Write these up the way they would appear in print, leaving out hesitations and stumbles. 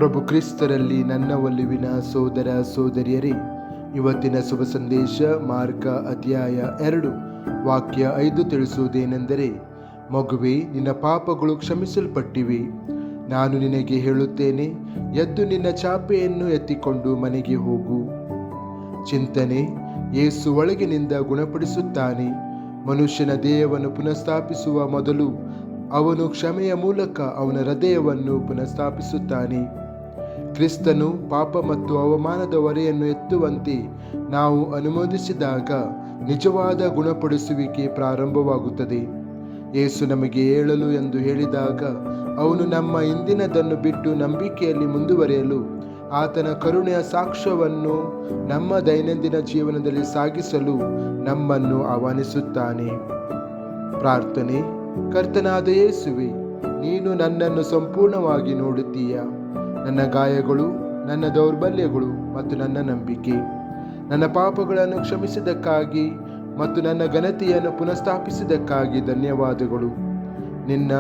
ಪ್ರಭು ಕ್ರಿಸ್ತರಲ್ಲಿ ನನ್ನ ಒಲಿವಿನ ಸೋದರ ಸೋದರಿಯರೇ, ಇವತ್ತಿನ ಶುಭ ಸಂದೇಶ ಮಾರ್ಕ ಅಧ್ಯಾಯ 2 ವಾಕ್ಯ 5 ತಿಳಿಸುವುದೇನೆಂದರೆ, ಮಗುವೆ, ನಿನ್ನ ಪಾಪಗಳು ಕ್ಷಮಿಸಲ್ಪಟ್ಟಿವೆ. ನಾನು ನಿನಗೆ ಹೇಳುತ್ತೇನೆ, ಎದ್ದು ನಿನ್ನ ಚಾಪೆಯನ್ನು ಎತ್ತಿಕೊಂಡು ಮನೆಗೆ ಹೋಗು. ಚಿಂತನೆ: ಯೇಸು ಒಳಗಿನಿಂದ ಗುಣಪಡಿಸುತ್ತಾನೆ. ಮನುಷ್ಯನ ದೇಹವನ್ನು ಪುನಃಸ್ಥಾಪಿಸುವ ಮೊದಲು ಅವನು ಕ್ಷಮೆಯ ಮೂಲಕ ಅವನ ಹೃದಯವನ್ನು ಪುನಃಸ್ಥಾಪಿಸುತ್ತಾನೆ. ಕ್ರಿಸ್ತನು ಪಾಪ ಮತ್ತು ಅವಮಾನದ ಹೊರೆಯನ್ನು ಎತ್ತುವಂತೆ ನಾವು ಅನುಮೋದಿಸಿದಾಗ ನಿಜವಾದ ಗುಣಪಡಿಸುವಿಕೆ ಪ್ರಾರಂಭವಾಗುತ್ತದೆ. ಯೇಸು ನಮಗೆ ಹೇಳಲು ಎಂದು ಹೇಳಿದಾಗ ಅವನು ನಮ್ಮ ಹಿಂದಿನದನ್ನು ಬಿಟ್ಟು ನಂಬಿಕೆಯಲ್ಲಿ ಮುಂದುವರಿಯಲು ಆತನ ಕರುಣೆಯ ಸಾಕ್ಷ್ಯವನ್ನು ನಮ್ಮ ದೈನಂದಿನ ಜೀವನದಲ್ಲಿ ಸಾಗಿಸಲು ನಮ್ಮನ್ನು ಆಹ್ವಾನಿಸುತ್ತಾನೆ. ಪ್ರಾರ್ಥನೆ: ಕರ್ತನಾದ ಯೇಸುವೆ, ನೀನು ನನ್ನನ್ನು ಸಂಪೂರ್ಣವಾಗಿ ನೋಡುತ್ತೀಯ. ನನ್ನ ಗಾಯಗಳು, ನನ್ನ ದೌರ್ಬಲ್ಯಗಳು ಮತ್ತು ನನ್ನ ನಂಬಿಕೆ. ನನ್ನ ಪಾಪಗಳನ್ನು ಕ್ಷಮಿಸಿದ್ದಕ್ಕಾಗಿ ಮತ್ತು ನನ್ನ ಘನತೆಯನ್ನು ಪುನಃಸ್ಥಾಪಿಸಿದ್ದಕ್ಕಾಗಿ ಧನ್ಯವಾದಗಳು. ನಿನ್ನ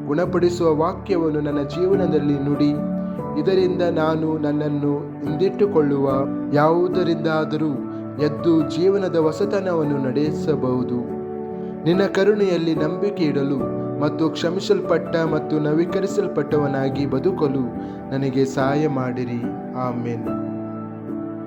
ಗುಣಪಡಿಸುವ ವಾಕ್ಯವನ್ನು ನನ್ನ ಜೀವನದಲ್ಲಿ ನುಡಿ. ಇದರಿಂದ ನಾನು ನನ್ನನ್ನು ಹಿಂದಿಟ್ಟುಕೊಳ್ಳುವ ಯಾವುದರಿಂದಾದರೂ ಎದ್ದು ಜೀವನದ ಹೊಸತನವನ್ನು ನಡೆಸಬಹುದು. ನಿನ್ನ ಕರುಣೆಯಲ್ಲಿ ನಂಬಿಕೆ ಇಡಲು ಮತ್ತು ಕ್ಷಮಿಸಲ್ಪಟ್ಟ ಮತ್ತು ನವೀಕರಿಸಲ್ಪಟ್ಟವನಾಗಿ ಬದುಕಲು ನನಗೆ ಸಹಾಯ ಮಾಡಿರಿ. ಆಮೆನ್.